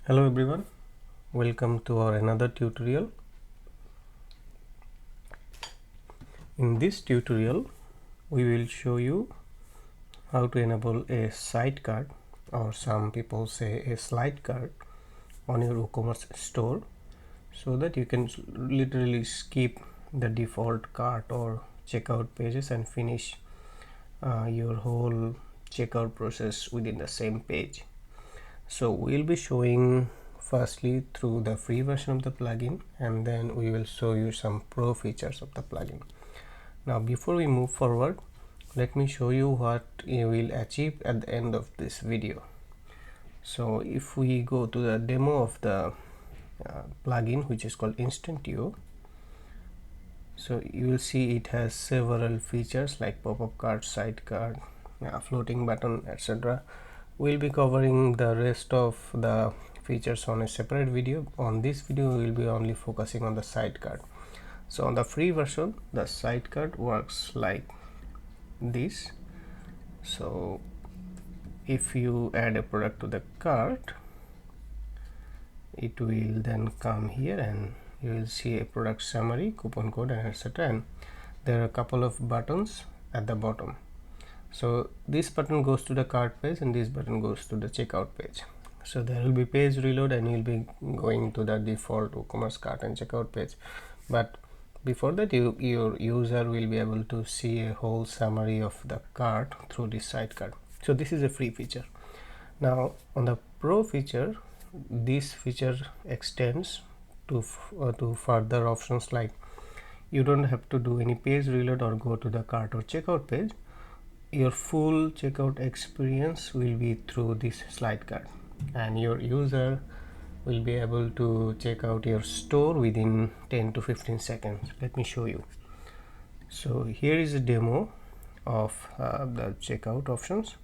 Hello everyone, welcome to our another tutorial. In this tutorial we will show you how to enable a sidecar, or some people say a slide cart, on your WooCommerce store, so that you can literally skip the default cart or checkout pages and finish your whole checkout process within the same page. So we'll be showing firstly through the free version of the plugin, and then we will show you some pro features of the plugin. Now before we move forward, let me show you what you will achieve at the end of this video. So if we go to the demo of the plugin, which is called Instantio, so you will see it has several features like pop-up cart, sidecar, floating button, etc. We'll be covering the rest of the features on a separate video. On this video we will be only focusing on the sidecar. So on the free version, the sidecar works like this. So if you add a product to the cart, it will then come here and you will see a product summary, coupon code, and etc. And there are a couple of buttons at the bottom. So this button goes to the cart page and this button goes to the checkout page. So there will be page reload and you'll be going to the default WooCommerce cart and checkout page. But before that, your user will be able to see a whole summary of the cart through this sidecar. So this is a free feature. Now on the pro feature, this feature extends to further options, like you don't have to do any page reload or go to the cart or checkout page. Your full checkout experience will be through this slide cart, and your user will be able to check out your store within 10 to 15 seconds. Let me show you. So here is a demo of the checkout options.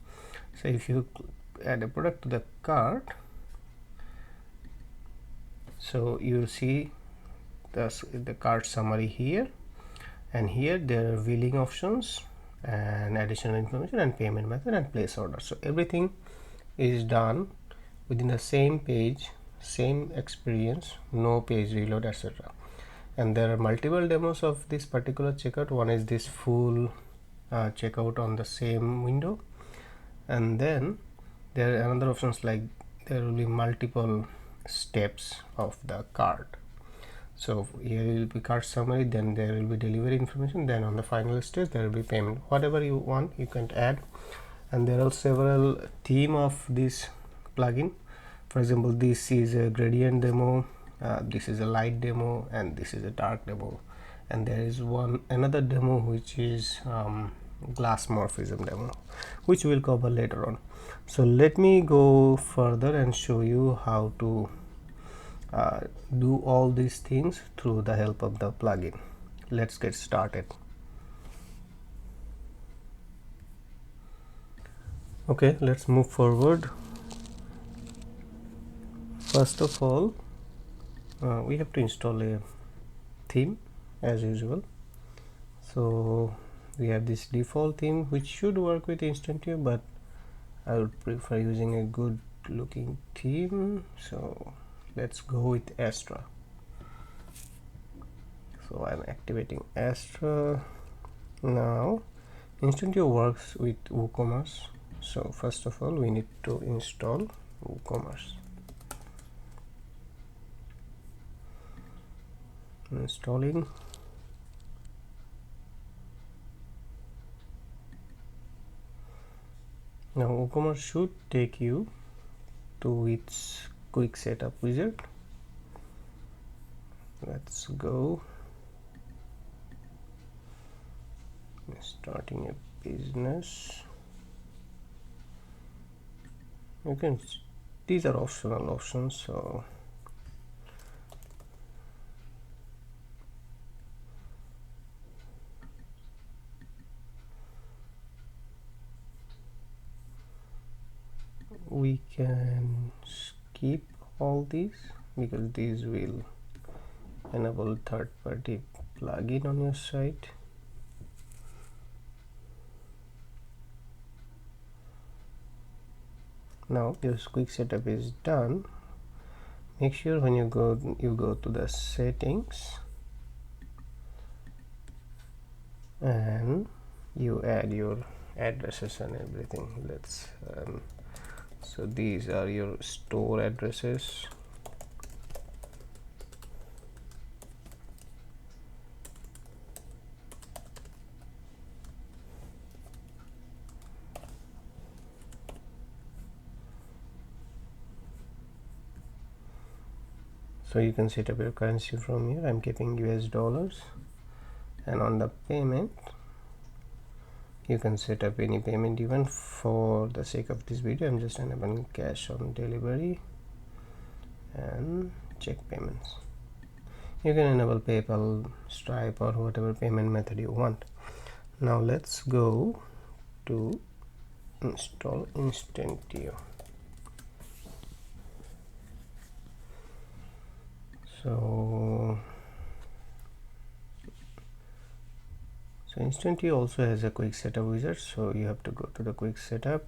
So if you add a product to the cart, so you will see the cart summary here, and here there are billing options and additional information and payment method and place order. So everything is done within the same page, same experience, no page reload, etc. And there are multiple demos of this particular checkout. One is this full checkout on the same window, and then there are another options like there will be multiple steps of the cart. So here will be cart summary, then there will be delivery information, then on the final stage there will be payment. Whatever you want you can add. And there are several theme of this plugin. For example, this is a gradient demo, this is a light demo, and this is a dark demo, and there is another demo which is glass morphism demo, which we'll cover later on. So let me go further and show you how to do all these things through the help of the plugin. Let's get started. Okay, let's move forward. First of all, we have to install a theme as usual. So we have this default theme which should work with Instantio, but I would prefer using a good looking theme. So let's go with Astra. So I'm activating Astra. Now Instantio works with WooCommerce. So first of all we need to install WooCommerce. Installing. Now WooCommerce should take you to its quick setup wizard. Let's go. Starting a business. You can, these are optional options, so we can skip all these because these will enable third-party plugin on your site. Now your quick setup is done. make sure when you go to the settings and you add your addresses and everything. Let's so these are your store addresses. So you can set up your currency from here. I'm keeping US dollars, and on the payment you can set up any payment. Even for the sake of this video, I'm just enabling cash on delivery and check payments. You can enable PayPal, Stripe, or whatever payment method you want. Now let's go to install Instantio. So Instantio also has a quick setup wizard, so you have to go to the quick setup.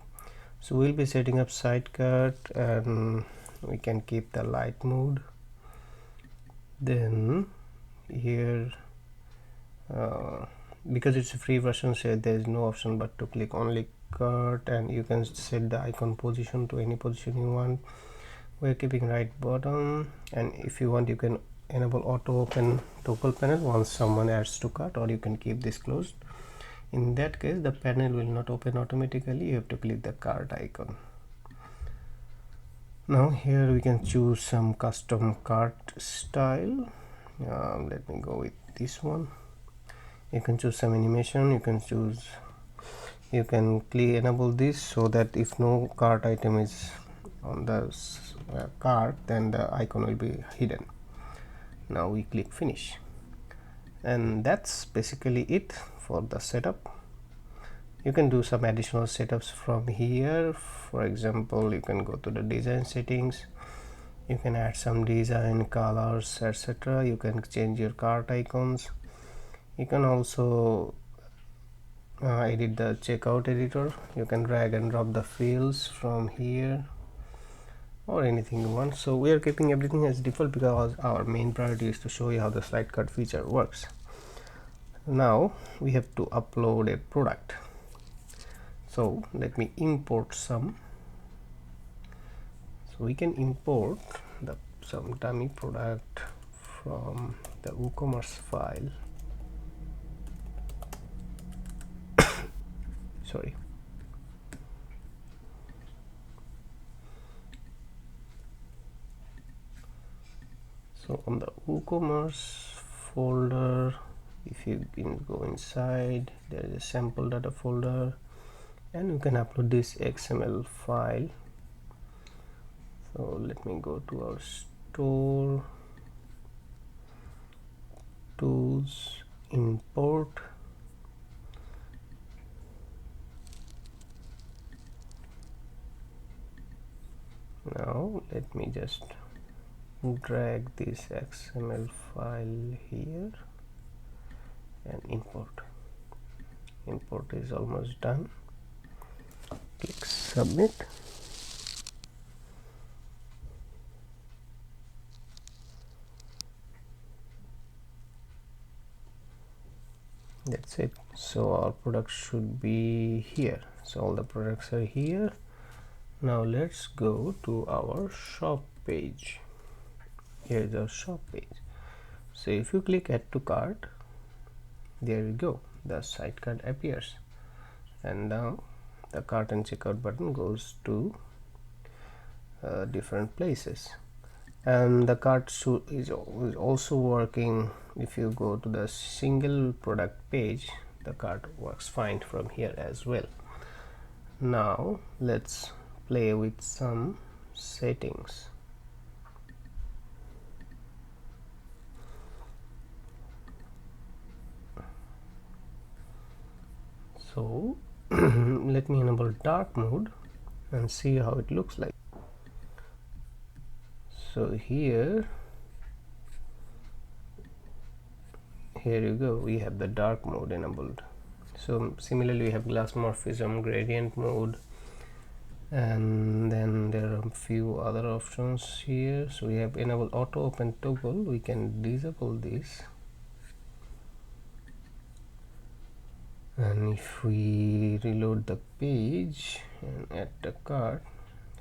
So we'll be setting up sidecar, and we can keep the light mode. Then here because it's a free version, so there is no option but to click only cart, and you can set the icon position to any position you want. We're keeping right bottom, and if you want you can enable auto open toggle panel once someone adds to cart, or you can keep this closed. In that case the panel will not open automatically, you have to click the cart icon. Now here we can choose some custom cart style. Let me go with this one. You can choose some animation, you can enable this so that if no cart item is on the cart, then the icon will be hidden. Now we click finish, and that's basically it for the setup. You can do some additional setups from here. For example, you can go to the design settings, you can add some design, colors, etc. You can change your cart icons. You can also edit the checkout editor. You can drag and drop the fields from here or anything you want. So we are keeping everything as default because our main priority is to show you how the slide cart feature works. Now we have to upload a product, so let me import some. So we can import some dummy product from the WooCommerce file. Sorry. So on the WooCommerce folder, if you can go inside, there is a sample data folder, and you can upload this XML file. So let me go to our store, tools, import. Now let me just drag this XML file here and import. Import is almost done. Click submit. That's it. So our products should be here. So all the products are here. Now let's go to our shop page. Here is our shop page. So if you click add to cart, there we go, the site cart appears, and now the cart and checkout button goes to different places. And the cart is also working. If you go to the single product page, the cart works fine from here as well. Now let's play with some settings. So let me enable dark mode and see how it looks like. So here you go, we have the dark mode enabled. So similarly we have glass morphism, gradient mode, and then there are a few other options here. So we have enable auto open toggle. We can disable this, and if we reload the page and add the cart,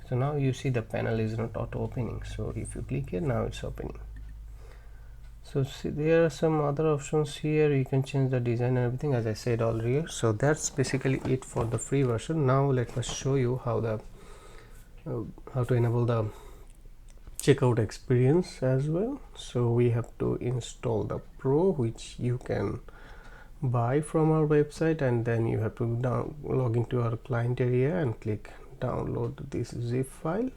so now you see the panel is not auto opening. So if you click here, now it's opening. So see, there are some other options here. You can change the design and everything, as I said earlier. So that's basically it for the free version. Now let us show you how to enable the checkout experience as well. So we have to install the Pro, which you can buy from our website, and then you have to log into our client area and click download this zip file.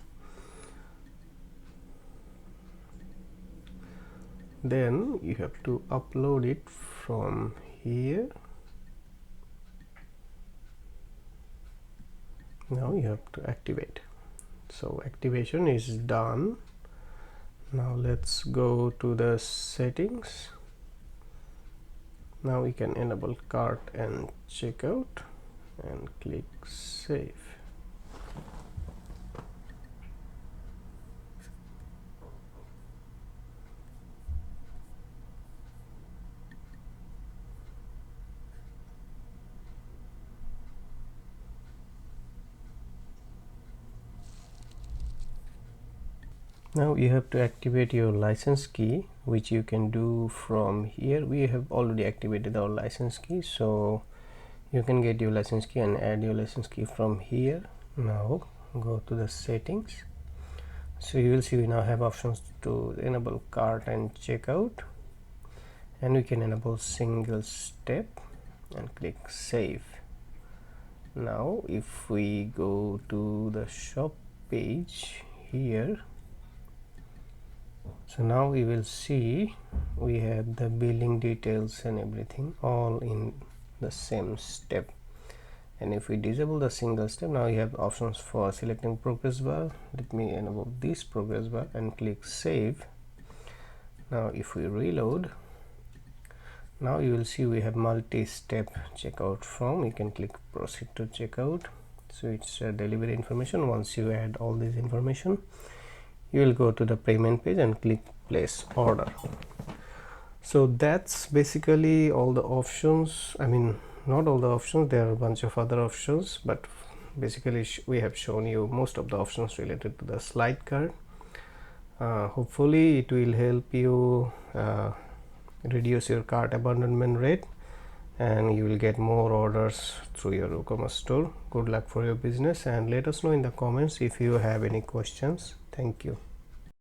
Then you have to upload it from here. Now you have to activate. So activation is done. Now let's go to the settings. Now we can enable cart and checkout and click save. Now you have to activate your license key, which you can do from here. We have already activated our license key, so you can get your license key and add your license key from here. Now go to the settings. So you will see we now have options to enable cart and checkout, and we can enable single step and click save. Now if we go to the shop page here, so now we will see we have the billing details and everything all in the same step. And if we disable the single step, now you have options for selecting progress bar. Let me enable this progress bar and click save. Now if we reload, now you will see we have multi-step checkout form. You can click proceed to checkout. So it's delivery information. Once you add all this information, you will go to the payment page and click place order. So that's basically all the options. I mean, not all the options, there are a bunch of other options, but basically we have shown you most of the options related to the slide cart. Hopefully it will help you reduce your cart abandonment rate, and you will get more orders through your WooCommerce store. Good luck for your business, and let us know in the comments if you have any questions. Thank you.